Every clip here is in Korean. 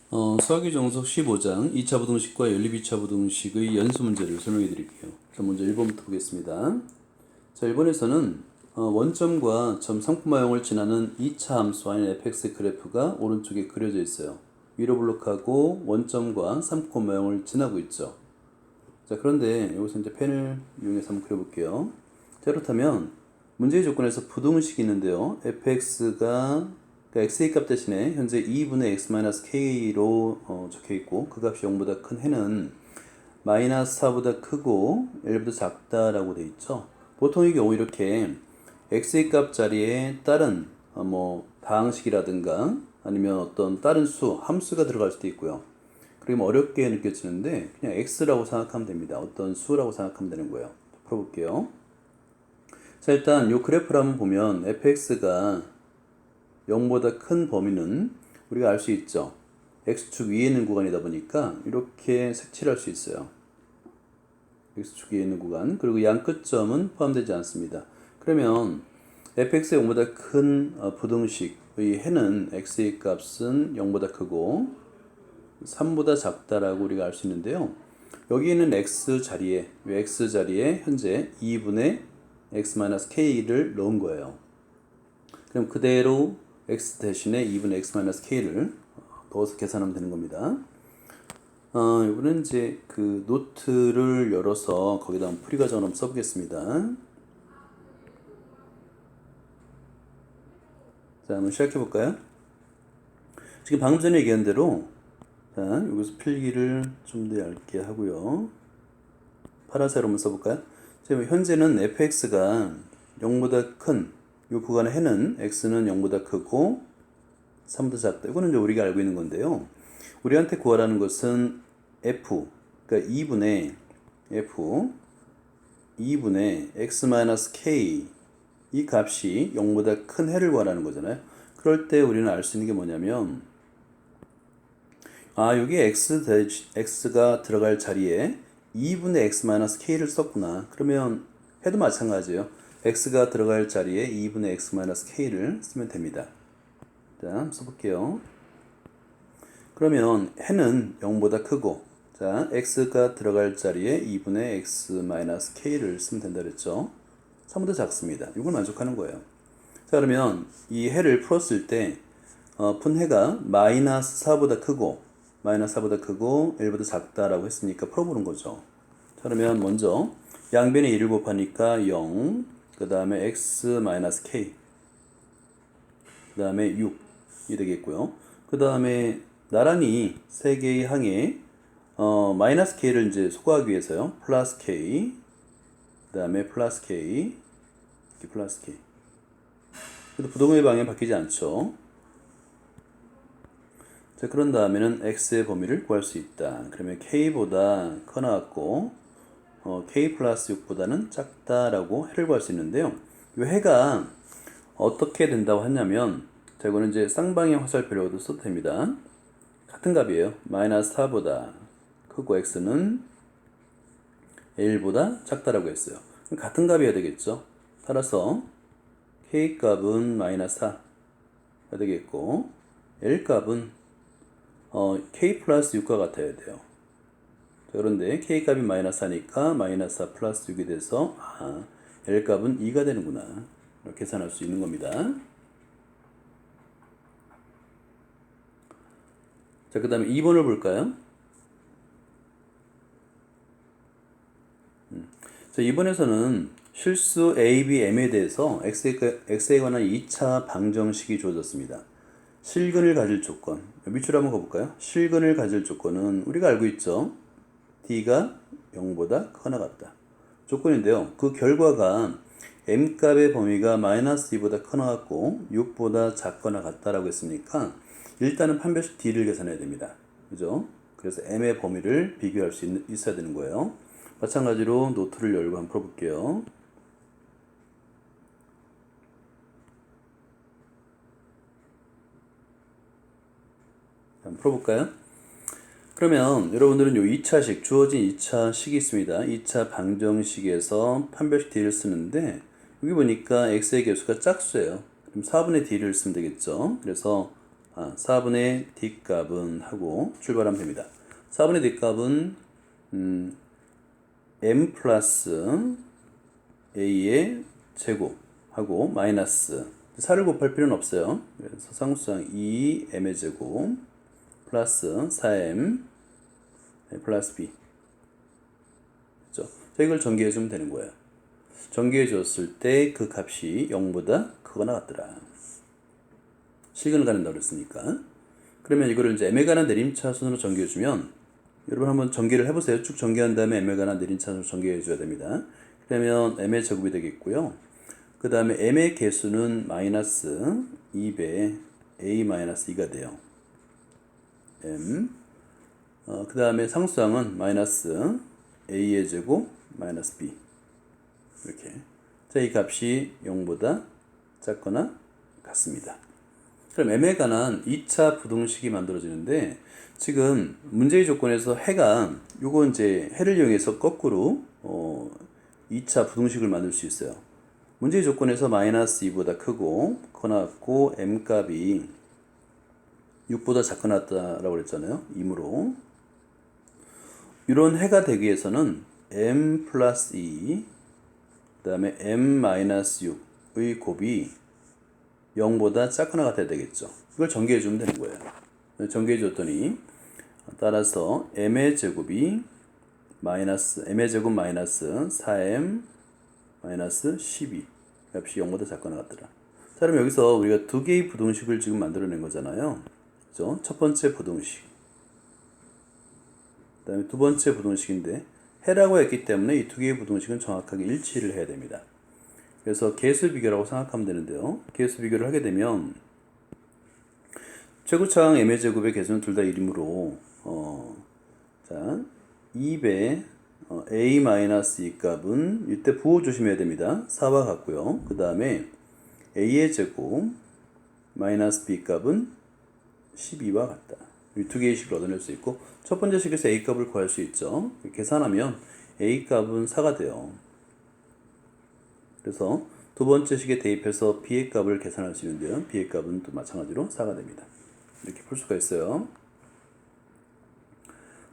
수학의 정석 15장 2차 부등식과 연립 2차 부등식의 연수 문제를 설명해 드릴게요. 자, 먼저 1번부터 보겠습니다. 자, 1번에서는 원점과 점 3,0을 지나는 2차 함수 아닌 fx 그래프가 오른쪽에 그려져 있어요. 위로 블록하고 원점과 3,0을 지나고 있죠. 자, 그런데 여기서 이제 펜을 이용해서 한번 그려볼게요. 자, 그렇다면 문제의 조건에서 부등식이 있는데요. fx가 그러니까 x의 값 대신에 현재 2분의 x-k로 적혀있고 그 값이 0보다 큰 해는 마이너스 4보다 크고 1보다 작다라고 돼 있죠. 보통 이 경우 이렇게 x의 값 자리에 다른 다항식이라든가 아니면 어떤 다른 수, 함수가 들어갈 수도 있고요. 그리고 어렵게 느껴지는데 그냥 x라고 생각하면 됩니다. 어떤 수라고 생각하면 되는 거예요. 풀어볼게요. 자, 일단 이 그래프를 한번 보면 fx가 0보다 큰 범위는 우리가 알 수 있죠. x축 위에 있는 구간이다 보니까 이렇게 색칠할 수 있어요. x축 위에 있는 구간, 그리고 양 끝점은 포함되지 않습니다. 그러면 fx의 0보다 큰 부등식의 해는 x의 값은 0보다 크고 3보다 작다라고 우리가 알 수 있는데요. 여기 있는 x 자리에 현재 2분의 x-k를 넣은 거예요. 그럼 그대로 x 대신에 2분의 x-k를 넣어서 계산하면 되는 겁니다. 이번엔 이제 그 노트를 열어서 거기다 풀이 과정을 한번 써보겠습니다. 자, 한번 시작해 볼까요? 지금 방금 전에 얘기한 대로, 자, 여기서 필기를 좀 더 얇게 하고요. 파란색으로 한번 써볼까요? 지금 현재는 fx가 0보다 큰 이 구간의 해는 x는 0보다 크고 3보다 작다. 이거는 이제 우리가 알고 있는 건데요. 우리한테 구하라는 것은 f, 그러니까 2분의 x-k 이 값이 0보다 큰 해를 구하라는 거잖아요. 그럴 때 우리는 알 수 있는 게 뭐냐면 여기 x가 들어갈 자리에 2분의 x-k를 썼구나. 그러면 해도 마찬가지예요. x가 들어갈 자리에 2분의 x-k를 쓰면 됩니다. 자, 한번 써볼게요. 그러면 해는 0보다 크고, 자, x가 들어갈 자리에 2분의 x-k를 쓰면 된다 그랬죠. 3보다 작습니다. 이걸 만족하는 거예요. 자, 그러면 이 해를 풀었을 때 푼 해가 마이너스 4보다 크고 1보다 작다라고 했으니까 풀어보는 거죠. 자, 그러면 먼저 양변에 1을 곱하니까 0, 그 다음에 x-k, 그 다음에 6이 되겠고요. 그 다음에 나란히 세 개의 항에 마이너스 k를 이제 소거하기 위해서요. 플러스 k, 그 다음에 플러스 k, 이렇게 플러스 k. 그래도 부동의 방향 바뀌지 않죠. 자, 그런 다음에는 x의 범위를 구할 수 있다. 그러면 k보다 커 나왔고 k 플러스 6보다는 작다라고 해를 구할 수 있는데요. 이 해가 어떻게 된다고 하냐면, 자, 이거는 이제 쌍방향 화살표로도 써도 됩니다. 같은 값이에요. 마이너스 4보다 크고 x는 1보다 작다라고 했어요. 같은 값이어야 되겠죠. 따라서 k 값은 마이너스 4가 되겠고 l 값은 k 플러스 6과 같아야 돼요. 자, 그런데 k 값이 마이너스 4니까 마이너스 4 플러스 6이 돼서 l 값은 2가 되는구나. 이렇게 계산할 수 있는 겁니다. 자, 그 다음에 2번을 볼까요? 자, 2번에서는 실수 A, B, M에 대해서 X에 관한 2차 방정식이 주어졌습니다. 실근을 가질 조건. 밑줄 한번 가볼까요? 실근을 가질 조건은 우리가 알고 있죠. D가 0보다 커나 같다. 조건인데요. 그 결과가 M값의 범위가 마이너스 2보다 커나 같고 6보다 작거나 같다라고 했으니까 일단은 판별식 D를 계산해야 됩니다. 그죠? 그래서 M의 범위를 비교할 수 있어야 되는 거예요. 마찬가지로 노트를 열고 한번 풀어볼게요. 한번 풀어볼까요? 그러면 여러분들은 이 2차식, 주어진 2차식이 있습니다. 2차 방정식에서 판별식 D를 쓰는데 여기 보니까 X의 개수가 짝수예요. 그럼 4분의 D를 쓰면 되겠죠. 그래서 4분의 D값은 하고 출발하면 됩니다. 4분의 D값은 M 플러스 A의 제곱하고 마이너스 4를 곱할 필요는 없어요. 그래서 상수항 2M의 제곱 플러스 4M 플러스 B. 그렇죠? 자, 이걸 전개해 주면 되는 거예요. 전개해 줬을 때 그 값이 0보다 크거나 같더라. 실근을 가는다고 그랬으니까. 그러면 이거를 이제 M에 관한 내림차순으로 전개해 주면, 여러분 한번 전개를 해보세요. 쭉 전개한 다음에 M에 관한 내림차순으로 전개해 줘야 됩니다. 그러면 M의 제곱이 되겠고요. 그 다음에 M의 개수는 마이너스 2배 A 마이너스 2가 돼요. M. 그 다음에 상수항은 마이너스 A의 제곱 마이너스 B. 이렇게. 자, 이 값이 0보다 작거나 같습니다. 그럼 M에 관한 2차 부등식이 만들어지는데, 지금 문제의 조건에서 해가, 요거 이제 해를 이용해서 거꾸로 2차 부등식을 만들 수 있어요. 문제의 조건에서 마이너스 2보다 크고 커나 같고 M 값이 6보다 작거나 같다라고 그랬잖아요. 이므로 이런 해가 되기 위해서는 M 플러스 2 그 다음에 M 마이너스 6의 곱이 0보다 작거나 같아야 되겠죠. 이걸 전개해 주면 되는 거예요. 전개해 줬더니 따라서 M의 제곱이 마이너스 M의 제곱 마이너스 4M 마이너스 12 값이 0보다 작거나 같더라. 자, 그럼 여기서 우리가 두 개의 부등식을 지금 만들어낸 거잖아요. 그죠? 첫 번째 부등식, 그 다음에 두 번째 부등식인데 해라고 했기 때문에 이 두 개의 부등식은 정확하게 일치를 해야 됩니다. 그래서 개수 비교라고 생각하면 되는데요. 개수 비교를 하게 되면 최고차항 M의 제곱의 개수는 둘 다 1이므로 자 2배 A-2 값은 이때 부호 조심해야 됩니다. 4와 같고요. 그 다음에 A의 제곱 마이너스 B 값은 12와 같다. 이 두 개의 식을 얻어낼 수 있고, 첫 번째 식에서 A 값을 구할 수 있죠. 계산하면 A 값은 4가 돼요. 그래서 두 번째 식에 대입해서 B의 값을 계산할 수 있는데요. B의 값은 또 마찬가지로 4가 됩니다. 이렇게 풀 수가 있어요.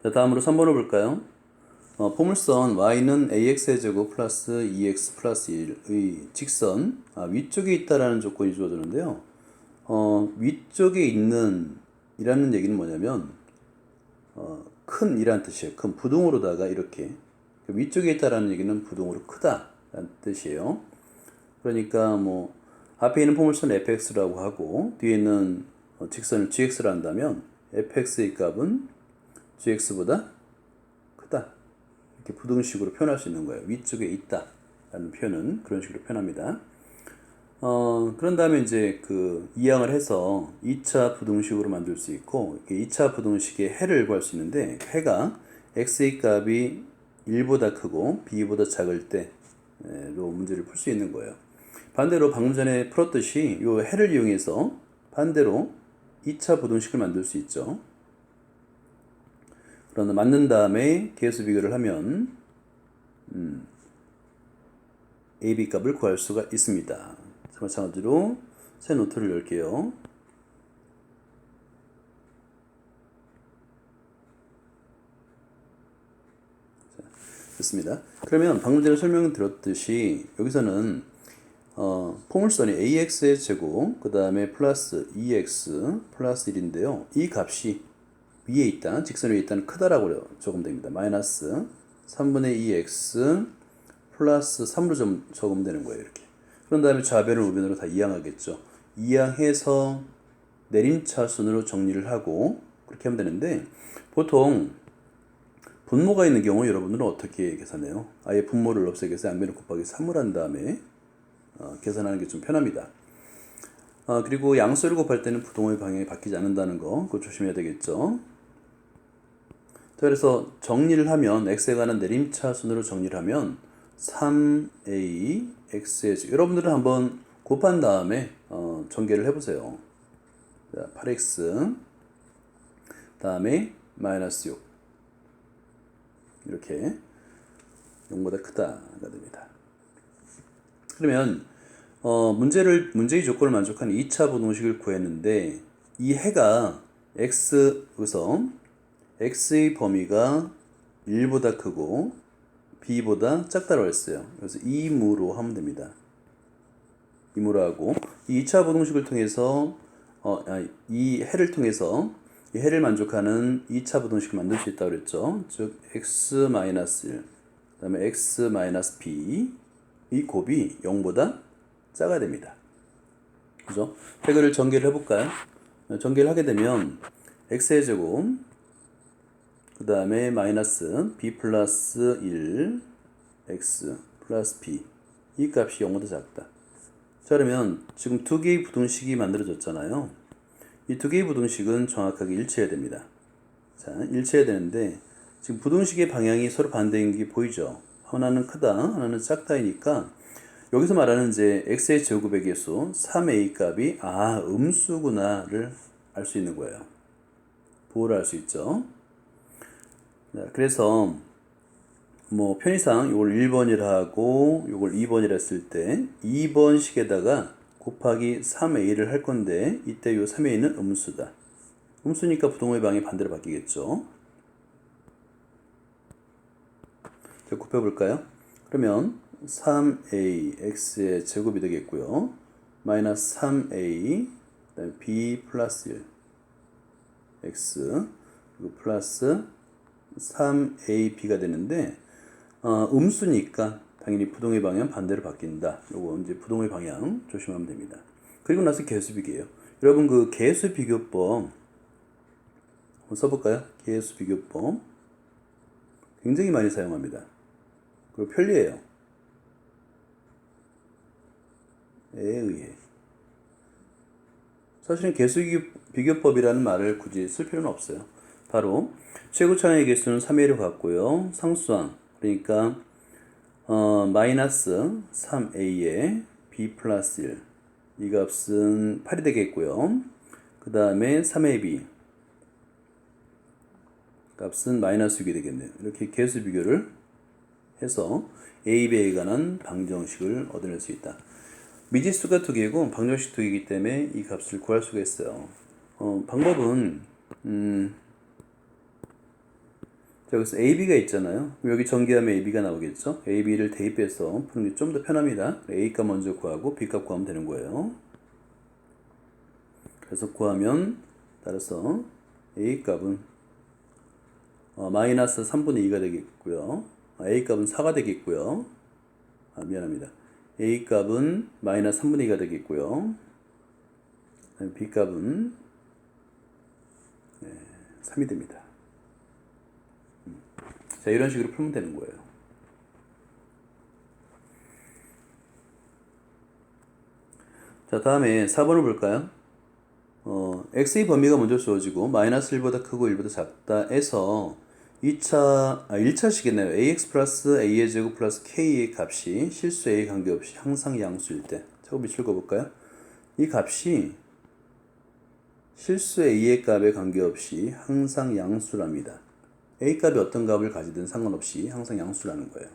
자, 다음으로 3번을 볼까요? 포물선 y는 ax의 제곱 플러스 2x 플러스 1의 직선 위쪽에 있다라는 조건이 주어지는데요. 위쪽에 있는 이라는 얘기는 뭐냐면 큰 이란 뜻이에요. 큰 부동으로다가 이렇게 위쪽에 있다라는 얘기는 부동으로 크다라는 뜻이에요. 그러니까 뭐 앞에 있는 포물선 fx라고 하고 뒤에 있는 직선을 gx로 한다면 fx의 값은 gx보다 크다. 이렇게 부등식으로 표현할 수 있는 거예요. 위쪽에 있다 라는 표현은 그런 식으로 표현합니다. 그런 다음에 이제 그 이항을 해서 2차 부등식으로 만들 수 있고, 2차 부등식의 해를 구할 수 있는데, 해가 x의 값이 1보다 크고 b보다 작을 때로 문제를 풀 수 있는 거예요. 반대로 방금 전에 풀었듯이 이 해를 이용해서 반대로 2차 부등식을 만들 수 있죠. 그러나 만든 다음에 개수 비교를 하면 AB 값을 구할 수가 있습니다. 마찬가지로 새 노트를 열게요. 자, 됐습니다. 그러면 방금 전에 설명드렸듯이 여기서는 포물선이 ax의 제곱 그 다음에 플러스 2x 플러스 1인데요. 이 값이 위에 있다, 직선 위에 있다는 크다라고 적으면 됩니다. 마이너스 3분의 2x 플러스 3으로 적으면 되는 거예요. 이렇게. 그런 다음에 좌변을 우변으로 다 이항하겠죠. 이항해서 내림차순으로 정리를 하고 그렇게 하면 되는데, 보통 분모가 있는 경우 여러분들은 어떻게 계산해요? 아예 분모를 없애기 위해서 양변을 곱하기 3을 한 다음에 계산하는 게 좀 편합니다. 그리고 양수를 곱할 때는 부동의 방향이 바뀌지 않는다는 거, 그거 조심해야 되겠죠. 자, 그래서 정리를 하면 x에 관한 내림차순으로 정리를 하면 3a x의 제곱, 여러분들은 한번 곱한 다음에 전개를 해보세요. 자, 8x 다음에 마이너스 6 이렇게 0보다 크다가 됩니다. 그러면 문제의 조건을 만족한 2차 부등식을 구했는데 이 해가 x에서 x의 범위가 1보다 크고 b보다 작다고 했어요. 그래서 이무로 하면 됩니다. 이무로 하고 이 2차 부등식을 통해서 이 해를 통해서 이 해를 만족하는 2차 부등식을 만들 수 있다고 그랬죠. 즉 x-1 그다음에 x-b 이 곱이 0보다 작아야 됩니다. 그죠? 해결을 전개를 해볼까요? 전개를 하게 되면 x의 제곱 그 다음에 마이너스 b 플러스 1 x 플러스 b 이 값이 0보다 작다. 자, 그러면 지금 두 개의 부등식이 만들어졌잖아요. 이 두 개의 부등식은 정확하게 일치해야 됩니다. 자, 일치해야 되는데 지금 부등식의 방향이 서로 반대인 게 보이죠? 하나는 크다, 하나는 작다이니까 여기서 말하는 이제 x의 제곱의 개수 3a 값이 음수구나를 알 수 있는 거예요. 부호를 알 수 있죠. 자, 그래서 뭐 편의상 이걸 1번이라 하고 이걸 2번이라 했을 때 2번 식에다가 곱하기 3a를 할 건데 이때 이 3a는 음수다. 음수니까 부동의 방이 반대로 바뀌겠죠. 자, 곱해볼까요? 그러면 3a x의 제곱이 되겠고요. 마이너스 3a 그다음에 b 플러스 1 x 그리고 플러스 3ab가 되는데 음수니까 당연히 부동의 방향 반대로 바뀐다. 요거 이제 부동의 방향 조심하면 됩니다. 그리고 나서 개수비교예요. 여러분 그 개수비교법 한번 써볼까요? 개수비교법 굉장히 많이 사용합니다. 그리고 편리해요. 에 의해 사실은 개수비교법이라는 말을 굳이 쓸 필요는 없어요. 바로 최고차항의 개수는 3a를 갖고요. 상수항 그러니까 마이너스 3a에 b 플러스 1 이 값은 8이 되겠고요. 그 다음에 3ab 값은 마이너스 6이 되겠네요. 이렇게 개수 비교를 해서 a, b에 관한 방정식을 얻어낼 수 있다. 미지수가 두 개고 방정식 두 개이기 때문에 이 값을 구할 수가 있어요. 방법은 자, 여기서 AB가 있잖아요. 여기 전개하면 AB가 나오겠죠. AB를 대입해서 푸는 게 좀 더 편합니다. A값 먼저 구하고 B값 구하면 되는 거예요. 그래서 구하면 따라서 A값은 마이너스 3분의 2가 되겠고요. A값은 4가 되겠고요. 미안합니다. A값은 마이너스 3분의 2가 되겠고요. B값은 3이 됩니다. 자, 이런 식으로 풀면 되는 거예요. 자, 다음에 4번을 볼까요? x의 범위가 먼저 주어지고 마이너스 1보다 크고 1보다 작다 해서 1차식이네요. ax 플러스 a의 제곱 플러스 k의 값이 실수 a 관계없이 항상 양수일 때. 저거 밑줄 그어볼까요? 이 값이 실수 a의 값에 관계없이 항상 양수랍니다. a 값이 어떤 값을 가지든 상관없이 항상 양수라는 거예요.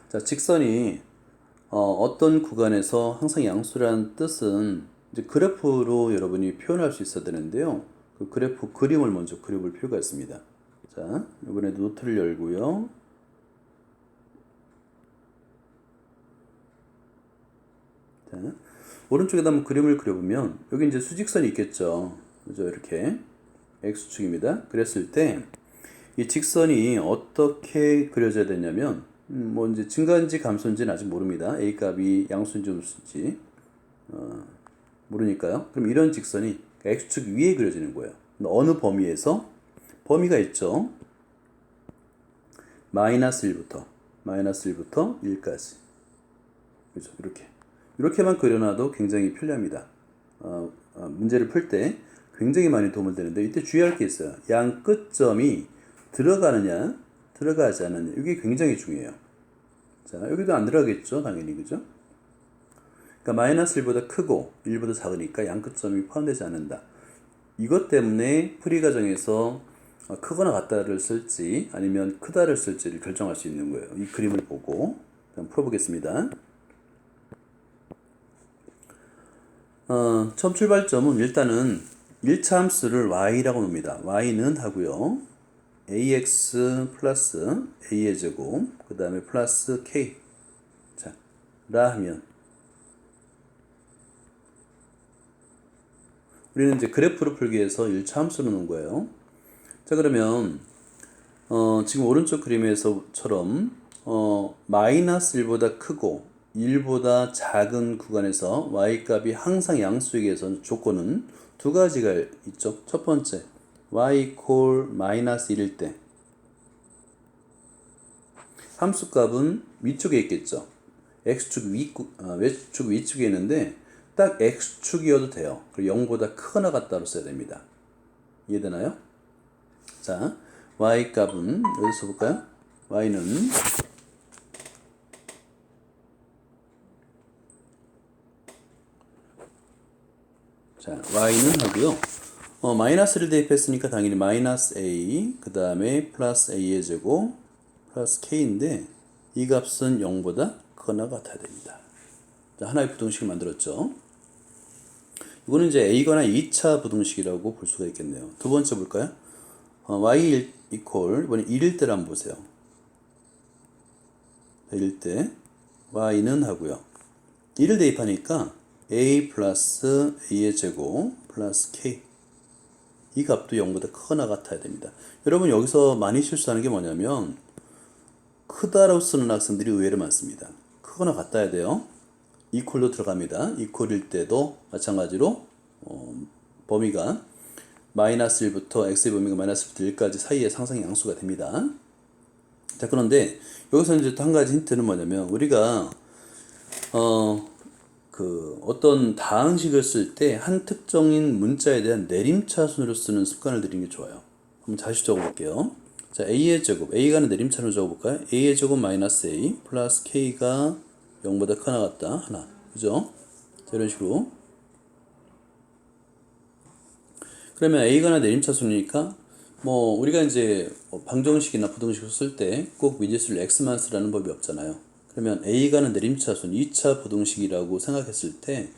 자, 직선이 어떤 구간에서 항상 양수라는 뜻은 이제 그래프로 여러분이 표현할 수 있어야 되는데요. 그 그래프 그림을 먼저 그려볼 필요가 있습니다. 자, 이번에 노트를 열고요. 자, 오른쪽에다 한번 그림을 그려보면 여기 이제 수직선이 있겠죠. 그죠? 이렇게 x축입니다. 그랬을 때 이 직선이 어떻게 그려져야 되냐면 뭐 이제 증가인지 감소인지는 아직 모릅니다. a 값이 양수인지 음수인지 모르니까요. 그럼 이런 직선이 x축 위에 그려지는 거예요. 어느 범위에서 범위가 있죠. 마이너스 1부터 1까지 그죠? 이렇게만 그려놔도 굉장히 편리합니다. 문제를 풀 때 굉장히 많이 도움을 되는데 이때 주의할 게 있어요. 양 끝점이 들어가느냐 들어가지 않느냐 이게 굉장히 중요해요. 자, 여기도 안 들어가겠죠 당연히. 그죠? 그러니까 마이너스 1보다 크고 1보다 작으니까 양 끝점이 포함되지 않는다. 이것 때문에 풀이 과정에서 크거나 같다를 쓸지 아니면 크다를 쓸지를 결정할 수 있는 거예요. 이 그림을 보고 한번 풀어보겠습니다. 처음 출발점은 일단은 1차 함수를 y라고 놉니다. y는 하고요. ax 플러스 a의 제곱, 그 다음에 플러스 k. 자, 라 하면 우리는 이제 그래프를 풀기 위해서 1차 함수를 놓은 거예요. 자, 그러면 지금 오른쪽 그림에서처럼 마이너스 1보다 크고 1보다 작은 구간에서 y 값이 항상 양수에게서 조건은 두 가지가 있죠. 첫 번째, y equal 마이너스 1일 때 함수 값은 위쪽에 있겠죠. x축 외축 위축에 있는데 딱 x축이어도 돼요. 그리고 0보다 크거나 같다로 써야 됩니다. 이해되나요? 자, y 값은 여기서 볼까요? y는 y는 하고요. 마이너스를 대입했으니까 당연히 마이너스 a, 그 다음에 플러스 a의 제곱, 플러스 k인데 이 값은 0보다 크거나 같아야 됩니다. 자, 하나의 부등식을 만들었죠. 이거는 이제 a거나 2차 부등식이라고 볼 수가 있겠네요. 두 번째 볼까요? y equal 이번에 1일 때를 한번 보세요. 1일 때 y는 하고요. 1을 대입하니까 a 플러스 a의 제곱 플러스 k, 이 값도 0보다 크거나 같아야 됩니다. 여러분 여기서 많이 실수하는 게 뭐냐면 크다라고 쓰는 학생들이 의외로 많습니다. 크거나 같아야 돼요. 이퀄도 들어갑니다. 이퀄일 때도 마찬가지로 범위가 마이너스 1부터 x의 범위가 마이너스 1부터 1까지 사이에 상상 양수가 됩니다. 자, 그런데 여기서 이제 또 한 가지 힌트는 뭐냐면 우리가 어떤 다항식을 쓸 때 한 특정인 문자에 대한 내림차순으로 쓰는 습관을 들이는 게 좋아요. 한번 다시 적어볼게요. 자, a의 제곱, a가는 내림차로 적어볼까요? a의 제곱 마이너스 a 플러스 k가 0보다 크나 같다. 하나. 그죠? 자, 이런 식으로. 그러면 a가나 내림차순이니까 우리가 이제 방정식이나 부등식을 쓸 때 꼭 미지수를 x만 쓰라는 법이 없잖아요. 그러면 a가는 내림차순 2차 부등식이라고 생각했을 때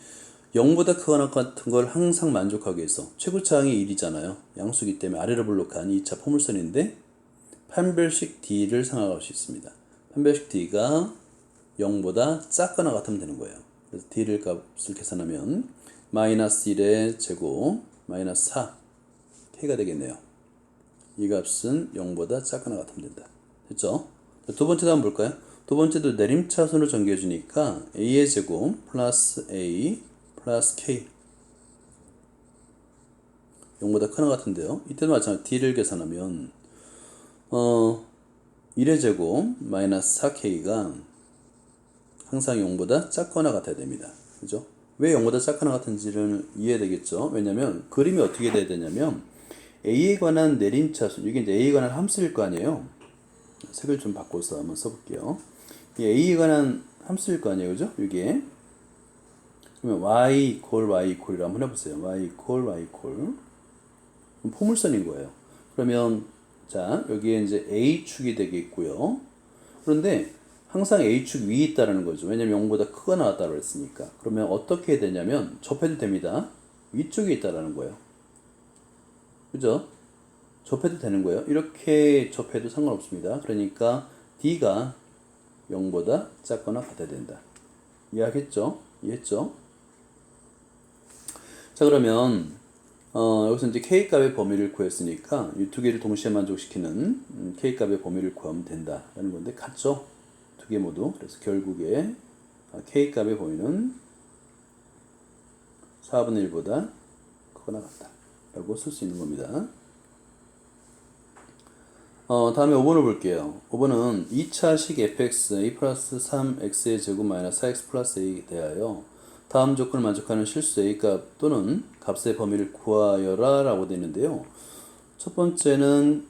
0보다 크거나 같은 걸 항상 만족하기 위해서 최고차항이 1이잖아요. 양수기 때문에 아래로 볼록한 2차 포물선인데 판별식 d를 생각할 수 있습니다. 판별식 d가 0보다 작거나 같으면 되는 거예요. 그래서 d를 값을 계산하면 마이너스 1의 제곱 마이너스 4 k가 되겠네요. 이 값은 0보다 작거나 같으면 된다. 됐죠? 두 번째도 한번 볼까요? 두 번째도 내림차순으로 전개해주니까 a의 제곱 플러스 a 플러스 k 0보다 크나 같은데요. 이때도 마찬가지로 d를 계산하면 1의 제곱 마이너스 4k가 항상 0보다 작거나 같아야 됩니다. 그죠? 왜 0보다 작거나 같은지를 이해되겠죠? 왜냐면 그림이 어떻게 돼야 되냐면 a에 관한 내림차순, 이게 이제 a에 관한 함수일 거 아니에요. 색을 좀 바꿔서 한번 써볼게요. 이 a에 관한 함수일 거 아니에요, 그죠? 이게 그러면 y equal y equal이라 한번 해보세요. y equal y equal 포물선인 거예요. 그러면 자, 여기에 이제 a축이 되겠고요. 그런데 항상 a축 위에 있다라는 거죠. 왜냐면 0보다 크거나 같다고 했으니까. 그러면 어떻게 해야 되냐면 접해도 됩니다. 위쪽에 있다라는 거예요. 그죠? 접해도 되는 거예요. 이렇게 접해도 상관없습니다. 그러니까 d가 0보다 작거나 같아야 된다. 이해하겠죠? 이해했죠? 자, 그러면 여기서 이제 k값의 범위를 구했으니까 이 두 개를 동시에 만족시키는 k값의 범위를 구하면 된다라는 건데 같죠? 두 개 모두. 그래서 결국에 k값의 범위는 4분의 1보다 크거나 같다 라고 쓸 수 있는 겁니다. 다음에 5번을 볼게요. 5번은 2차식 fx a 플러스 3x의 제곱 마이너스 4x 플러스 a 대하여 다음 조건을 만족하는 실수 a값 또는 값의 범위를 구하여라 라고 되어 있는데요. 첫 번째는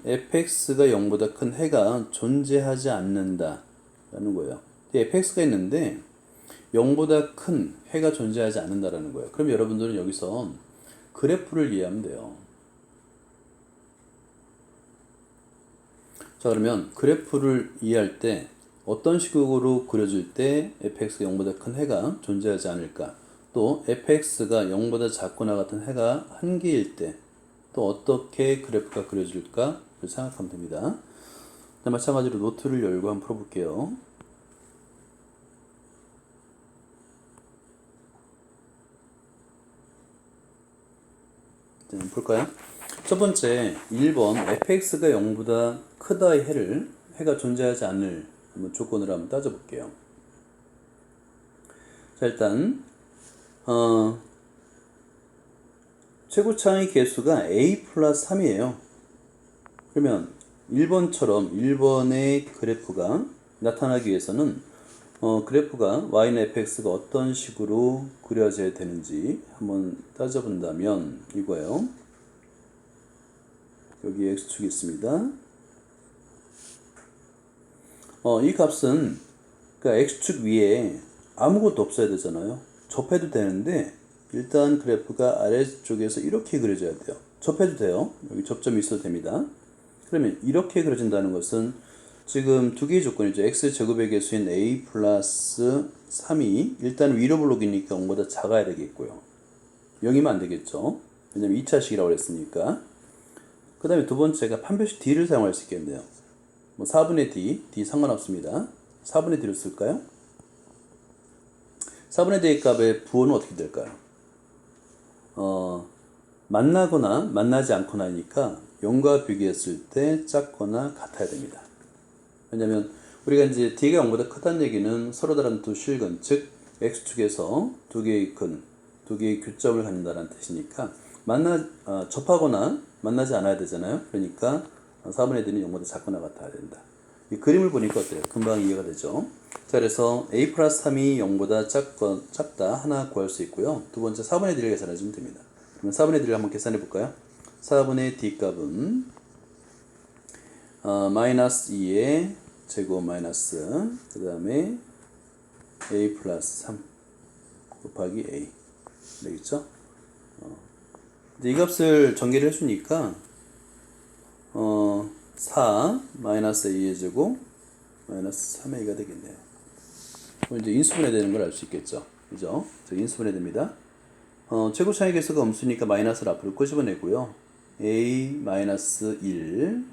fx가 0보다 큰 해가 존재하지 않는다 라는 거예요. fx가 있는데 0보다 큰 해가 존재하지 않는다라는 거예요. 그럼 여러분들은 여기서 그래프를 이해하면 돼요. 자, 그러면 그래프를 이해할 때 어떤 식으로 그려줄 때 fx가 0보다 큰 해가 존재하지 않을까? 또 fx가 0보다 작거나 같은 해가 한 개일 때 또 어떻게 그래프가 그려질까? 생각하면 됩니다. 마찬가지로 노트를 열고 한번 풀어볼게요. 볼까요? 첫 번째 1번 fx가 0보다 크다의 해가 존재하지 않을 조건을 한번 따져볼게요. 자, 일단 최고차의 개수가 a 플러스 3이에요. 그러면 1번처럼 1번의 그래프가 나타나기 위해서는 그래프가 y는 fx가 어떤 식으로 그려져야 되는지 한번 따져본다면 이거예요. 여기 x축이 있습니다. 이 값은 그러니까 x축 위에 아무것도 없어야 되잖아요. 접해도 되는데 일단 그래프가 아래쪽에서 이렇게 그려져야 돼요. 접해도 돼요. 여기 접점이 있어도 됩니다. 그러면 이렇게 그려진다는 것은 지금 두 개의 조건이죠. x제곱의 개수인 a 플러스 3이 일단 위로 블록이니까 0보다 작아야 되겠고요. 0이면 안 되겠죠. 왜냐면 2차식이라고 그랬으니까. 그 다음에 두 번째가 판별식 d를 사용할 수 있겠네요. 뭐 4분의 d 상관없습니다. 4분의 d를 쓸까요? 4분의 d 값의 부호는 어떻게 될까요? 만나거나 만나지 않거나니까 0과 비교했을 때 작거나 같아야 됩니다. 왜냐면 우리가 이제 d가 0보다 크다는 얘기는 서로 다른 두 실근, 즉 x축에서 두 개의 교점을 갖는다는 뜻이니까 접하거나 만나지 않아야 되잖아요. 그러니까 4분의 d는 0보다 작거나 같아야 된다. 이 그림을 보니까 어때요? 금방 이해가 되죠? 자, 그래서 a 플러스 3이 0보다 작다 하나 구할 수 있고요. 두 번째 4분의 d를 계산해 주면 됩니다. 그러면 4분의 d를 한번 계산해 볼까요? 4분의 d 값은 마이너스 2의 제곱 마이너스 그 다음에 a 플러스 3 곱하기 a 되겠죠? 이 값을 전개를 해주니까 4 마이너스 a의 제곱 마이너스 3a가 되겠네요. 그럼 이제 인수분해 되는 걸 알 수 있겠죠. 그죠? 인수분해 됩니다. 최고차의 개수가 음수니까 마이너스를 앞으로 끄집어내고요. a 마이너스 1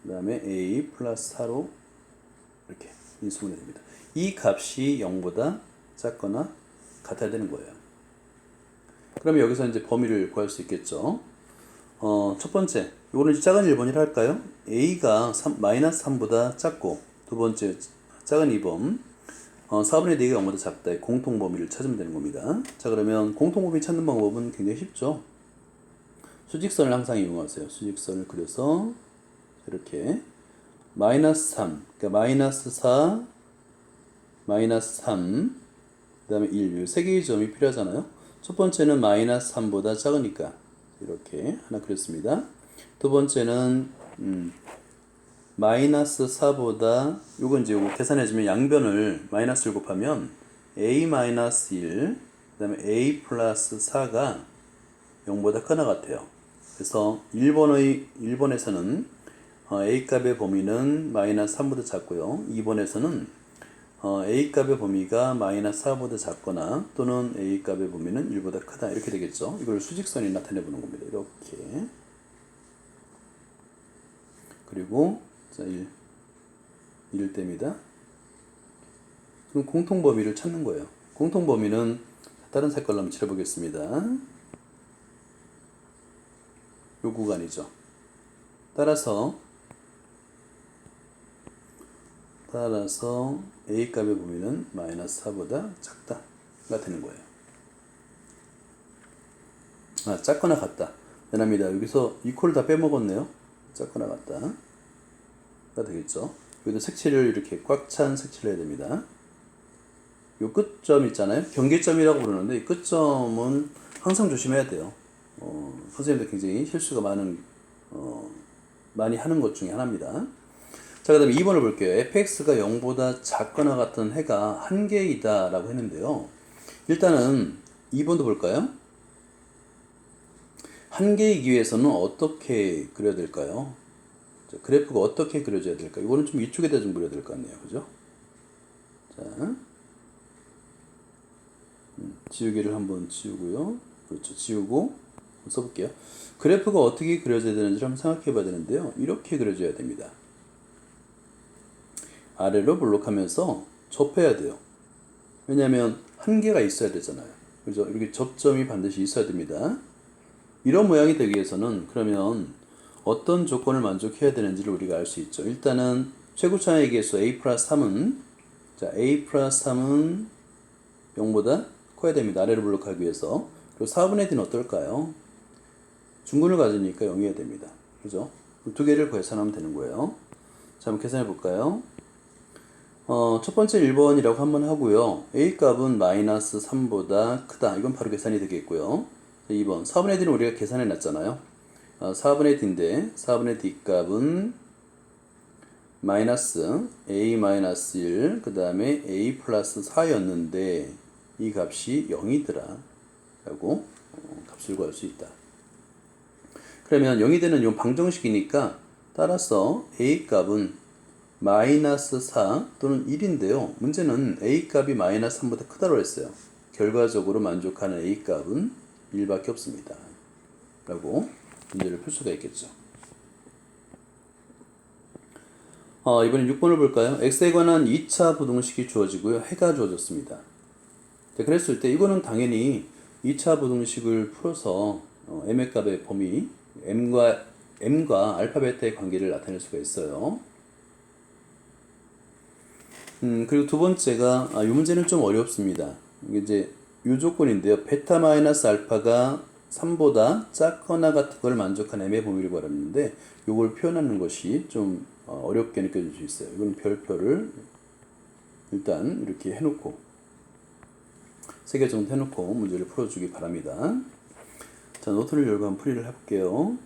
그 다음에 a 플러스 4로 이렇게 인수분해 됩니다. 이 값이 0보다 작거나 같아야 되는 거예요. 그러면 여기서 이제 범위를 구할 수 있겠죠. 첫 번째, 이거는 작은 1번이라 할까요? a가 마이너스 3보다 작고, 두 번째, 작은 2번, 4분의 4가 0보다 작다의 공통범위를 찾으면 되는 겁니다. 자, 그러면 공통범위 찾는 방법은 굉장히 쉽죠. 수직선을 항상 이용하세요. 수직선을 그려서 이렇게 마이너스 3, 그러니까 마이너스 4, 마이너스 3, 그 다음에 1, 이 세 개의 점이 필요하잖아요. 첫 번째는 마이너스 3보다 작으니까 이렇게 하나 그렸습니다. 두 번째는 마이너스 4보다 요거 이제 요거 계산해주면 양변을 마이너스를 곱하면 a 마이너스 1, 그 다음에 a 플러스 4가 0보다 크나 같아요. 그래서 1번에서는 a 값의 범위는 마이너스 3보다 작고요. 2번에서는 a 값의 범위가 마이너스 4보다 작거나 또는 a 값의 범위는 1보다 크다 이렇게 되겠죠. 이걸 수직선이 나타내 보는 겁니다. 이렇게. 그리고 자, 1 뗍니다. 그럼 공통범위를 찾는 거예요. 공통범위는 다른 색깔로 한번 칠해보겠습니다. 요 구간이죠. 따라서 a 값의 범위는 마이너스 4보다 작다가 되는 거예요. 작거나 같다. 미안합니다. 여기서 이퀄 다 빼먹었네요. 작거나 같다가 되겠죠. 여기도 색칠을 이렇게 꽉 찬 색칠을 해야 됩니다. 요 끝점 있잖아요. 경계점이라고 부르는데 이 끝점은 항상 조심해야 돼요. 선생님들 굉장히 실수가 많이 하는 것 중에 하나입니다. 자, 그 다음에 2번을 볼게요. fx가 0보다 작거나 같은 해가 한 개이다 라고 했는데요. 일단은 2번도 볼까요? 한 개이기 위해서는 어떻게 그려야 될까요? 자, 그래프가 어떻게 그려져야 될까? 이거는 좀 이쪽에다 좀 그려야 될 것 같네요. 그죠? 자, 지우개를 한번 지우고요. 그렇죠. 지우고 써볼게요. 그래프가 어떻게 그려져야 되는지 한번 생각해 봐야 되는데요. 이렇게 그려져야 됩니다. 아래로 블록하면서 접해야 돼요. 왜냐하면 한계가 있어야 되잖아요. 그죠? 이렇게 접점이 반드시 있어야 됩니다. 이런 모양이 되기 위해서는 그러면 어떤 조건을 만족해야 되는지를 우리가 알 수 있죠. 일단은 최고차의 계수 a 플러스 3은 자 a 플러스 3은 0보다 커야 됩니다. 아래로 블록하기 위해서. 그리고 4분의 d는 어떨까요? 중근을 가지니까 0이어야 됩니다. 그죠? 두 개를 계산하면 되는 거예요. 자, 한번 계산해 볼까요? 첫 번째 1번이라고 한번 하고요. a 값은 마이너스 3보다 크다. 이건 바로 계산이 되겠고요. 2번 4분의 d는 우리가 계산해 놨잖아요. 4분의 d인데 4분의 d 값은 마이너스 a 마이너스 1, 그 다음에 a 플러스 4였는데 이 값이 0이더라 라고 값을 구할 수 있다. 그러면 0이 되는 이 방정식이니까 따라서 a 값은 마이너스 4 또는 1인데요. 문제는 a 값이 마이너스 3보다 크다고 했어요. 결과적으로 만족하는 a 값은 1밖에 없습니다. 라고 문제를 풀 수가 있겠죠. 이번엔 6번을 볼까요? x에 관한 2차 부등식이 주어지고요. 해가 주어졌습니다. 자, 그랬을 때 이거는 당연히 2차 부등식을 풀어서 m의 값의 범위 m과 알파 베타의 관계를 나타낼 수가 있어요. 그리고 두 번째가 이 문제는 좀 어렵습니다. 이게 이제 이 조건인데요. 베타 마이너스 알파가 3보다 작거나 같은 걸 만족한 m의 범위를 구하는데 이걸 표현하는 것이 좀 어렵게 느껴질 수 있어요. 이건 별표를 일단 이렇게 해놓고 3개 정도 해놓고 문제를 풀어주기 바랍니다. 자, 노트를 열고 한번 풀이를 해볼게요.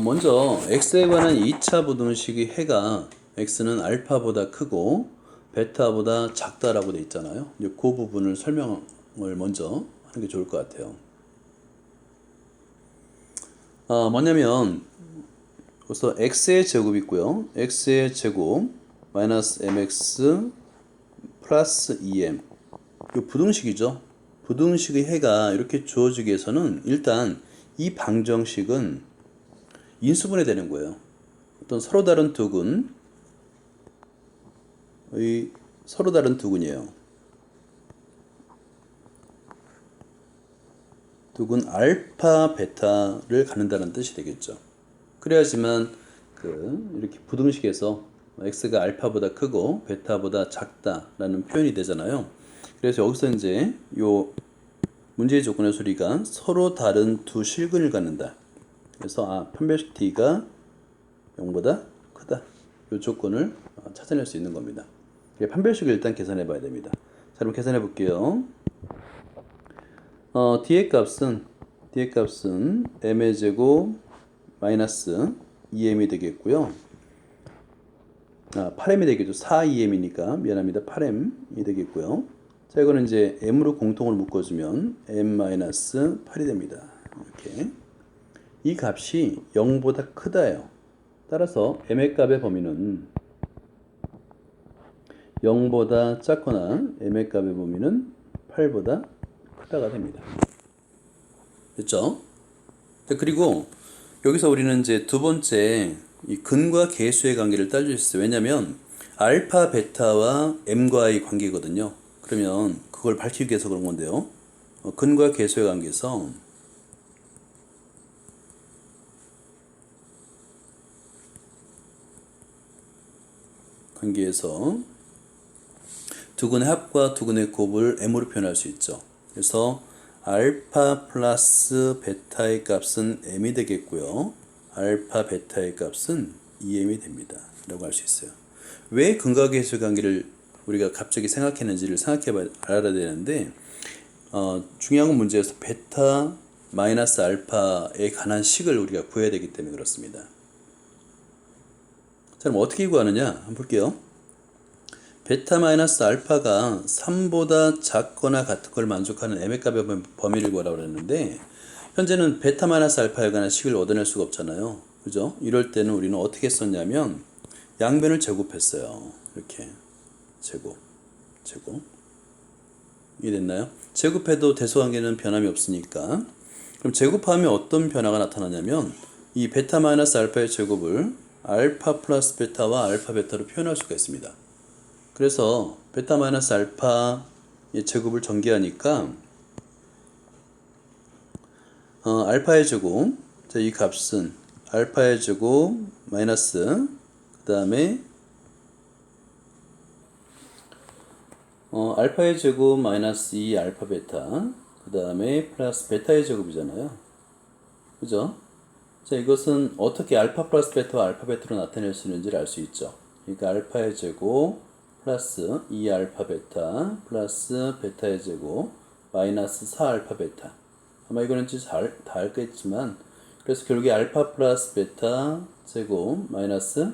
먼저 x에 관한 2차 부등식의 해가 x는 알파보다 크고 베타보다 작다라고 돼 있잖아요. 그 부분을 설명을 먼저 하는 게 좋을 것 같아요. 뭐냐면 그래서 x의 제곱이 있고요. x의 제곱 마이너스 mx 플러스 2m 이 부등식이죠. 부등식의 해가 이렇게 주어지기 위해서는 일단 이 방정식은 인수분해 되는 거예요. 어떤 서로 다른 두근이에요. 두근 알파 베타를 갖는다는 뜻이 되겠죠. 그래야지만 이렇게 부등식에서 x가 알파보다 크고 베타보다 작다라는 표현이 되잖아요. 그래서 여기서 이제 요 문제의 조건의 소리가 서로 다른 두 실근을 갖는다. 그래서 판별식 t가 0보다 크다. 이 조건을 찾아낼 수 있는 겁니다. 판별식을 일단 계산해 봐야 됩니다. 자, 그럼 계산해 볼게요. d의 값은 m의 제곱 마이너스 2m이 되겠고요. 8m이 되겠죠. 4m이니까 미안합니다. 8m이 되겠고요. 자, 이거는 이제 m으로 공통을 묶어주면 m-8이 됩니다. 이렇게. 이 값이 0보다 크다예요. 따라서 m의 값의 범위는 0보다 작거나 m의 값의 범위는 8보다 크다가 됩니다. 됐죠? 그리고 여기서 우리는 이제 두 번째 이 근과 계수의 관계를 따질 수 있어요. 왜냐하면 알파 베타와 m과의 관계거든요. 그러면 그걸 밝히기 위해서 그런 건데요. 근과 계수의 관계에서 두근의 합과 두근의 곱을 m으로 표현할 수 있죠. 그래서 알파 플러스 베타의 값은 m이 되겠고요. 알파 베타의 값은 2m이 됩니다. 라고 할 수 있어요. 왜 근과 계수의 관계를 우리가 갑자기 생각했는지를 알아야 되는데 중요한 문제에서 베타 마이너스 알파에 관한 식을 우리가 구해야 되기 때문에 그렇습니다. 자, 그럼 어떻게 구하느냐 한번 볼게요. 베타 마이너스 알파가 3보다 작거나 같은 걸 만족하는 m의 값의 범위를 구하라고 그랬는데, 현재는 베타 마이너스 알파에 관한 식을 얻어낼 수가 없잖아요. 그죠? 이럴 때는 우리는 어떻게 썼냐면 양변을 제곱했어요. 이렇게 제곱. 이해됐나요? 제곱해도 대소관계는 변함이 없으니까. 그럼 제곱하면 어떤 변화가 나타나냐면 이 베타 마이너스 알파의 제곱을 알파 플러스 베타와 알파 베타로 표현할 수가 있습니다. 그래서 베타 마이너스 알파의 제곱을 전개하니까 알파의 제곱, 자, 이 값은 알파의 제곱 마이너스 그 다음에 알파의 제곱 마이너스 2 알파 베타 그 다음에 플러스 베타의 제곱이잖아요. 그죠? 자, 이것은 어떻게 알파 플러스 베타와 알파 베타로 나타낼 수 있는지를 알 수 있죠. 그러니까 알파의 제곱 플러스 2 알파 베타 플러스 베타의 제곱 마이너스 4 알파 베타. 아마 이거는 다 알겠지만, 그래서 결국에 알파 플러스 베타 제곱 마이너스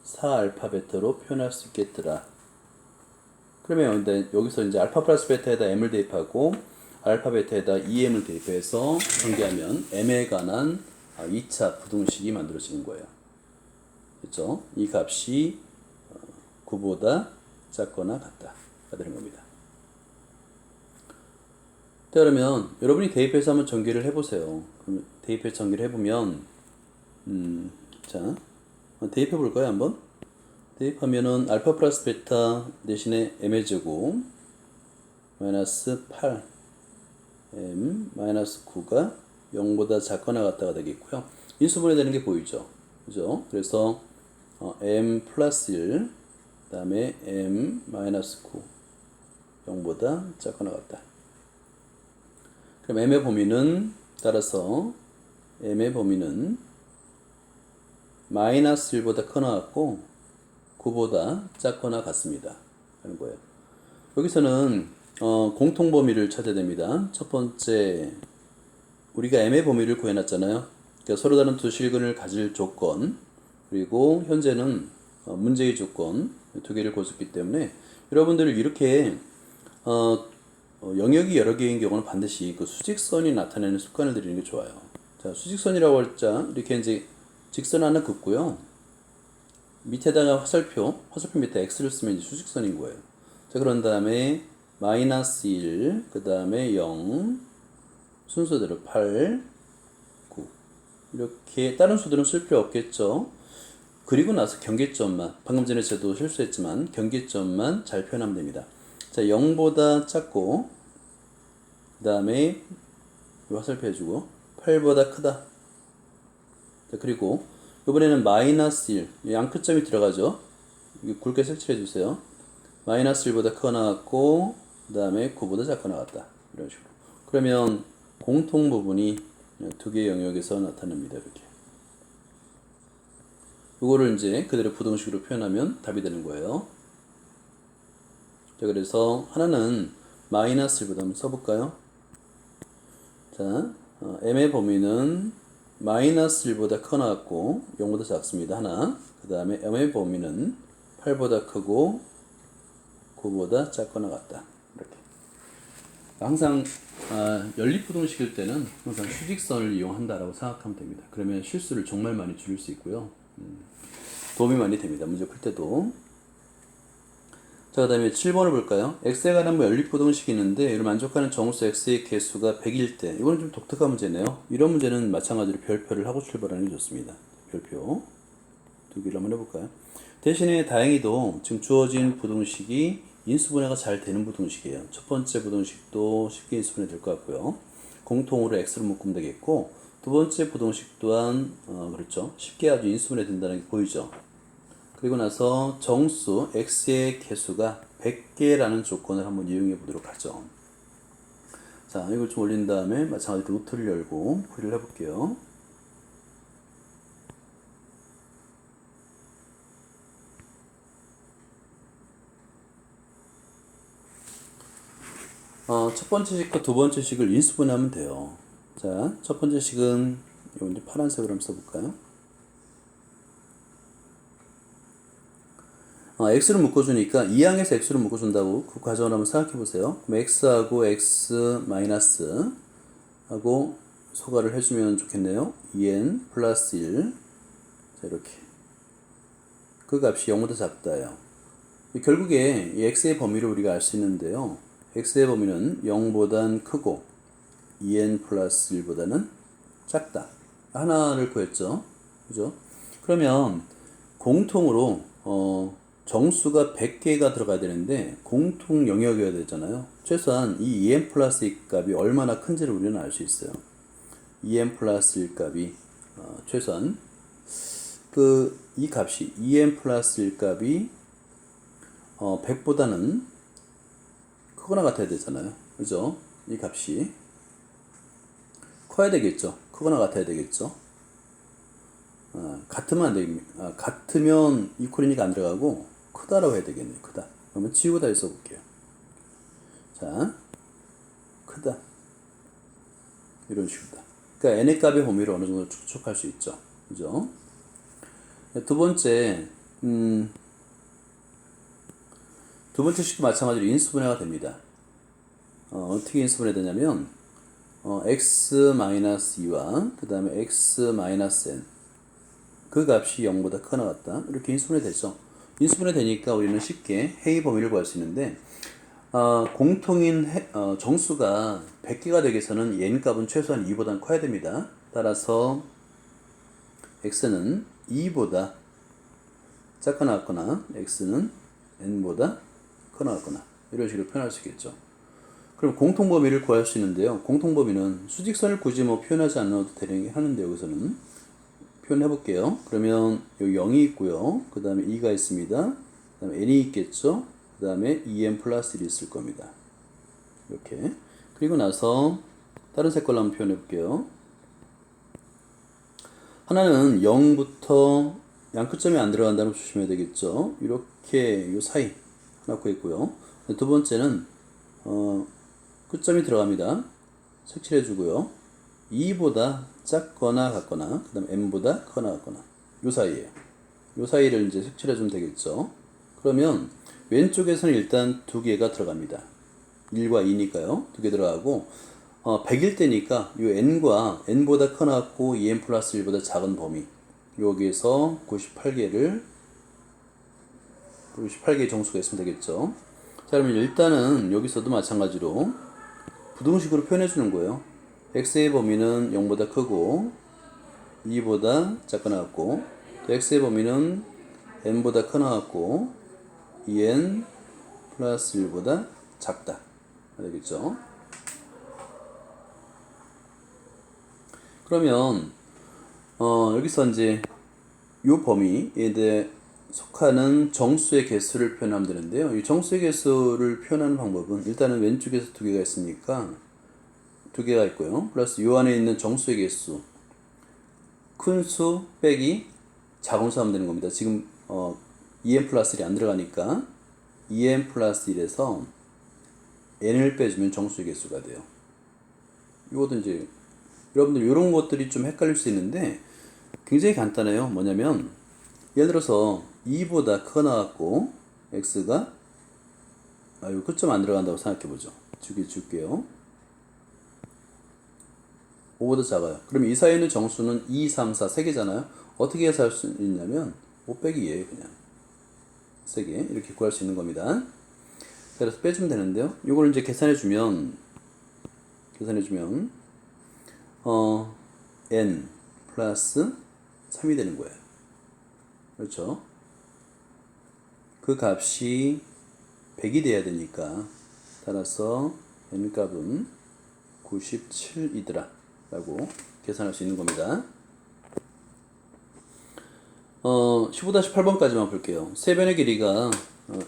4 알파 베타로 표현할 수 있겠더라. 그러면 여기서 이제 알파 플러스 베타에다 m을 대입하고 알파 베타에다 2m을 대입해서 전개하면 m에 관한 2차 부등식이 만들어지는 거예요. 그렇죠? 이 값이 9보다 작거나 같다가 되는 겁니다. 자, 그러면 여러분이 대입해서 한번 전개를 해보세요. 그럼 대입해서 전개를 해보면 자, 대입해 볼까요 한번? 대입하면은 알파 플러스 베타 대신에 m의 제곱 마이너스 8 m 마이너스 9가 0보다 작거나 같다가 되겠고요. 인수분해 되는 게 보이죠? 그죠? 그래서 m 플러스 1 그 다음에 m 마이너스 9 0보다 작거나 같다. 그럼 m의 범위는 따라서 m의 범위는 마이너스 1보다 커나 같고 9보다 작거나 같습니다. 하는 거예요. 여기서는 공통 범위를 찾아야 됩니다. 첫 번째, 우리가 m의 범위를 구해놨잖아요. 그러니까 서로 다른 두 실근을 가질 조건, 그리고 현재는 문제의 조건 두 개를 고쳤기 때문에 여러분들 이렇게 영역이 여러 개인 경우는 반드시 그 수직선이 나타내는 습관을 들이는 게 좋아요. 자, 수직선이라고 할자 이렇게 이제 직선 하나 긋고요. 밑에다가 화살표 밑에 x를 쓰면 이제 수직선인 거예요. 자, 그런 다음에 마이너스 1, 그 다음에 0, 순서대로 8, 9 이렇게 다른 수들은 쓸 필요 없겠죠. 그리고 나서 경계점만, 방금 전에 저도 실수했지만 경계점만 잘 표현하면 됩니다. 자, 0보다 작고 그 다음에 화살표 해주고 8보다 크다. 자, 그리고 이번에는 마이너스 1, 양끝점이 들어가죠. 굵게 색칠해 주세요. 마이너스 1보다 크거나 같고 그 다음에 9보다 작거나 같다. 이런 식으로. 그러면 공통 부분이 두 개의 영역에서 나타납니다. 이렇게. 이거를 이제 그대로 부등식으로 표현하면 답이 되는 거예요. 자, 그래서 하나는 마이너스 1보다 한번 써볼까요? 자, m의 범위는 마이너스 1보다 크거나 같고 0보다 작습니다. 하나. 그 다음에 m의 범위는 8보다 크고 9보다 작거나 같다. 이렇게. 항상 연립부등식일 때는 항상 수직선을 이용한다라고 생각하면 됩니다. 그러면 실수를 정말 많이 줄일 수 있고요. 도움이 많이 됩니다. 문제 풀 때도. 자, 그 다음에 7번을 볼까요? x에 관한 연립부등식이 있는데 이를 만족하는 정수 x의 개수가 100일 때, 이거는 좀 독특한 문제네요. 이런 문제는 마찬가지로 별표를 하고 출발하는 게 좋습니다. 별표 두 개를 한번 해볼까요? 대신에 다행히도 지금 주어진 부등식이 인수분해가 잘 되는 부등식이에요. 첫 번째 부등식도 쉽게 인수분해 될 것 같고요. 공통으로 x를 묶으면 되겠고, 두 번째 부등식 또한 그렇죠. 쉽게 아주 인수분해 된다는 게 보이죠. 그리고 나서 정수 x의 개수가 100개라는 조건을 한번 이용해 보도록 하죠. 자, 이걸 좀 올린 다음에 마찬가지로 루트를 열고 풀이를 해볼게요. 첫 번째 식과 두 번째 식을 인수분해하면 돼요. 자, 첫 번째 식은 이거 이제 파란색으로 한번 써볼까요? x를 묶어주니까 2항에서 x를 묶어준다고 그 과정을 한번 생각해 보세요. 그럼 x하고 x 마이너스 하고 소가를 해주면 좋겠네요. 2n 플러스 1. 자, 이렇게. 그 값이 0보다 작다요. 결국에 이 x의 범위를 우리가 알 수 있는데요. x의 범위는 0보단 크고 2n 플러스 1보다는 작다. 하나를 구했죠. 그죠? 그러면 공통으로 정수가 100개가 들어가야 되는데 공통 영역이어야 되잖아요. 최소한 이 2n 플러스 1 값이 얼마나 큰지를 우리는 알 수 있어요. 2n 플러스 1 값이 최소한 이 값이 2n 플러스 1 값이 100보다는 크거나 같아야 되잖아요. 그죠? 이 값이 커야 되겠죠. 크거나 같아야 되겠죠. 같으면 안 됩니다. 같으면 이퀄이니까 안 들어가고 크다라고 해야 되겠네요. 크다. 그러면 지우고 다시 써볼게요. 자, 크다. 이런 식으로. 그러니까 n의 값의 범위를 어느 정도 추측할 수 있죠. 그죠? 두 번째, 두 번째 식도 마찬가지로 인수분해가 됩니다. 어떻게 인수분해 되냐면, x-2와 그 다음에 x-n 그 값이 0보다 크거나 같다. 이렇게 인수분해 되죠. 인수분해 되니까 우리는 쉽게 해의 범위를 구할 수 있는데, 공통인 정수가 100개가 되기 위해서는 n 값은 최소한 2보다 커야 됩니다. 따라서 x는 2보다 작거나 같거나 x는 n보다 크거나 같거나 이런 식으로 표현할 수 있겠죠. 그럼 공통범위를 구할 수 있는데요. 공통범위는 수직선을 굳이 표현하지 않아도 되는 게 하는데 여기서는 표현해 볼게요. 그러면 여기 0이 있고요. 그 다음에 2가 있습니다. 그 다음에 n이 있겠죠. 그 다음에 2n 플러스 1이 있을 겁니다. 이렇게. 그리고 나서 다른 색깔로 한번 표현해 볼게요. 하나는 0부터 양끝점이 안 들어간다는 걸 조심해야 되겠죠. 이렇게 이 사이 하나 구했고요. 두 번째는 끝점이 들어갑니다. 색칠해 주고요. 2보다 작거나 같거나 그 다음 n보다 크거나 같거나 요 사이에요. 요 사이를 이제 색칠해 주면 되겠죠. 그러면 왼쪽에서는 일단 두 개가 들어갑니다. 1과 2니까요. 두 개 들어가고 100일 때니까 요 n과 n보다 크거나 같고 2n 플러스 1보다 작은 범위 여기에서 98개의 정수가 있으면 되겠죠. 자, 그러면 일단은 여기서도 마찬가지로 부등식으로 표현해 주는 거예요. x의 범위는 0보다 크고 2보다 작거나 같고 또 x의 범위는 n보다 크거나 같고 2n 플러스 1보다 작다. 알겠죠? 그러면 여기서 이제 요 범위에 대해 속하는 정수의 개수를 표현하면 되는데요. 이 정수의 개수를 표현하는 방법은 일단은 왼쪽에서 두 개가 있으니까 두 개가 있고요. 플러스 요 안에 있는 정수의 개수 큰 수 빼기 작은 수 하면 되는 겁니다. 지금 2n 플러스 1이 안 들어가니까 2n 플러스 1에서 n을 빼주면 정수의 개수가 돼요. 이것도 이제 여러분들 이런 것들이 좀 헷갈릴 수 있는데 굉장히 간단해요. 뭐냐면 예를 들어서 2보다 크거나 같고 x가 요 끝점 안 들어간다고 생각해 보죠. 줄게요. 5보다 작아요. 그럼 이 사이에 있는 정수는 2, 3, 4, 3개잖아요. 어떻게 해서 할 수 있냐면 5 빼기 2예요. 그냥 3개 이렇게 구할 수 있는 겁니다. 그래서 빼주면 되는데요. 이걸 이제 계산해주면 n 플러스 3이 되는 거예요. 그렇죠? 그 값이 100이 돼야 되니까 따라서 n 값은 97이더라 라고 계산할 수 있는 겁니다. 15-8번까지만 볼게요. 세변의 길이가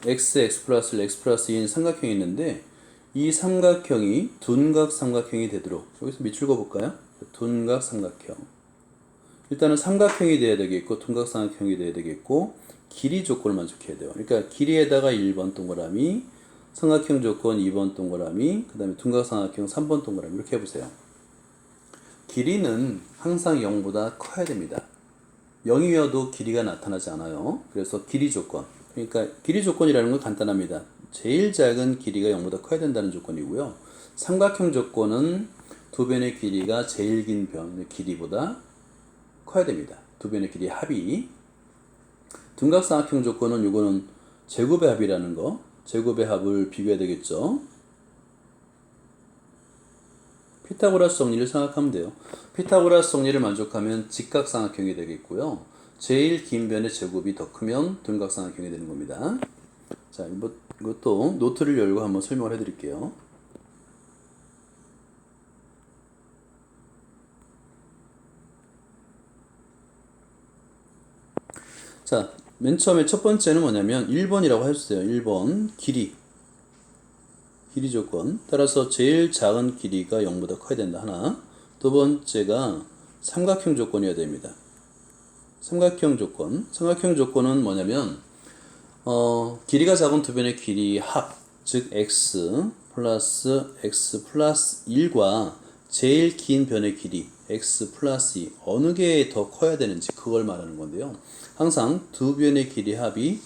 x 플러스 1, x 플러스 2인 삼각형이 있는데 이 삼각형이 둔각 삼각형이 되도록 여기서 밑줄 그어볼까요? 둔각 삼각형. 일단은 삼각형이 돼야 되겠고 둔각 삼각형이 돼야 되겠고 길이 조건을 만족해야 돼요. 그러니까 길이에다가 1번 동그라미, 삼각형 조건 2번 동그라미, 그 다음에 둔각 삼각형 3번 동그라미 이렇게 해보세요. 길이는 항상 0보다 커야 됩니다. 0이어도 길이가 나타나지 않아요. 그래서 길이 조건 그러니까 길이 조건이라는 건 간단합니다. 제일 작은 길이가 0보다 커야 된다는 조건이고요. 삼각형 조건은 두 변의 길이가 제일 긴 변의 길이보다 커야 됩니다. 두 변의 길이의 합이. 둔각삼각형 조건은 이거는 제곱의 합이라는 거. 제곱의 합을 비교해야 되겠죠. 피타고라스 정리를 생각하면 돼요. 피타고라스 정리를 만족하면 직각삼각형이 되겠고요. 제일 긴 변의 제곱이 더 크면 둔각삼각형이 되는 겁니다. 자, 이것도 노트를 열고 한번 설명을 해드릴게요. 자, 맨 처음에 첫 번째는 뭐냐면 1번이라고 해주세요. 1번 길이 조건. 따라서 제일 작은 길이가 0보다 커야 된다. 하나. 두 번째가 삼각형 조건이어야 됩니다. 삼각형 조건. 삼각형 조건은 뭐냐면 길이가 작은 두 변의 길이 합, 즉 x 플러스 1과 제일 긴 변의 길이 x 플러스 2 어느 게 더 커야 되는지 그걸 말하는 건데요. 항상 두 변의 길이 합이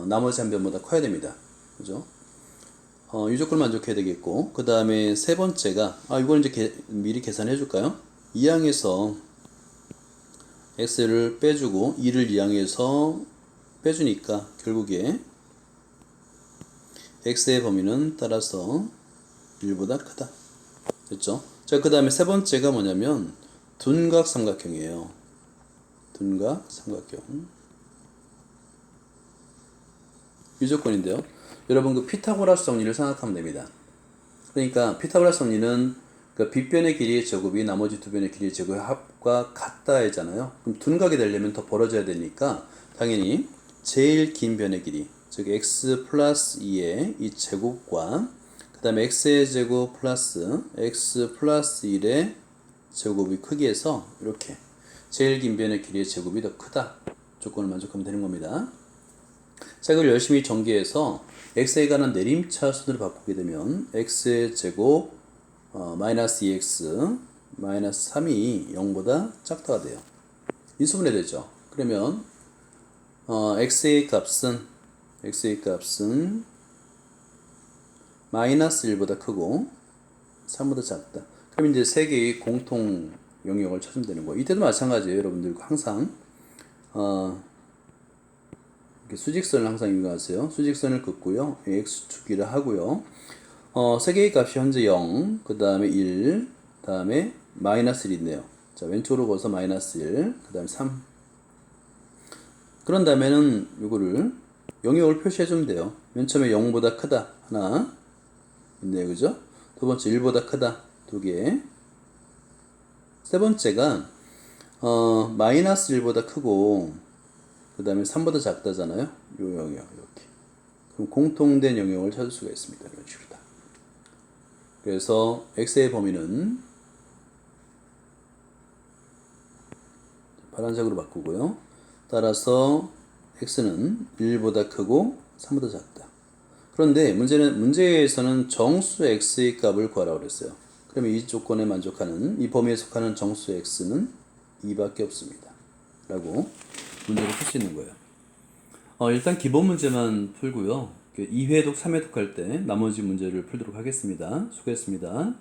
나머지 한 변보다 커야 됩니다. 그죠? 이 조건을 만족해야 되겠고, 그 다음에 세 번째가 이걸 이제 미리 계산해 줄까요? 2항에서 x를 빼주고 2를 2항에서 빼주니까 결국에 x의 범위는 따라서 1보다 크다. 됐죠? 자, 그 다음에 세 번째가 뭐냐면 둔각삼각형이에요. 둔각삼각형. 이 조건인데요. 여러분 그 피타고라스 정리를 생각하면 됩니다. 그러니까 피타고라스 정리는 그 빗변의 길이의 제곱이 나머지 두 변의 길이의 제곱의 합과 같다 했잖아요. 그럼 둔각이 되려면 더 벌어져야 되니까 당연히 제일 긴 변의 길이, 즉 x 플러스 2의 이 제곱과 그 다음에 x의 제곱 플러스 x 플러스 1의 제곱이 크기에서 이렇게 제일 긴 변의 길이의 제곱이 더 크다 조건을 만족하면 되는 겁니다. 자, 이걸 열심히 전개해서 x에 관한 내림차 순으로 바꾸게 되면 x의 제곱 마이너스 2x 마이너스 3이 0보다 작다가 돼요. 인수분해 되죠. 그러면 x의 값은 마이너스 1보다 크고 3보다 작다. 그럼 이제 세 개의 공통 영역을 찾으면 되는 거예요. 이때도 마찬가지예요. 여러분들 항상 이렇게 수직선을 항상 이용하세요. 수직선을 긋고요. x축이라 하고요. 세 개의 값이 현재 0, 그 다음에 1, 그 다음에 마이너스 1이 있네요. 자, 왼쪽으로 가서 마이너스 1, 그 다음에 3. 그런 다음에는 이거를 영역을 표시해주면 돼요. 맨 처음에 0보다 크다. 하나. 있네요. 그죠? 두 번째 1보다 크다. 두 개. 세 번째가, 마이너스 1보다 크고, 그 다음에 3보다 작다잖아요. 요 영역, 이렇게. 그럼 공통된 영역을 찾을 수가 있습니다. 이런 식으로 다. 그래서 x의 범위는 파란색으로 바꾸고요. 따라서 x는 1보다 크고 3보다 작다. 그런데 문제에서는 정수 x의 값을 구하라고 그랬어요. 그러면 이 조건에 만족하는, 이 범위에 속하는 정수 x는 2밖에 없습니다. 라고 문제를 풀 수 있는 거예요. 일단 기본 문제만 풀고요. 2회독, 3회독 할 때 나머지 문제를 풀도록 하겠습니다. 수고했습니다.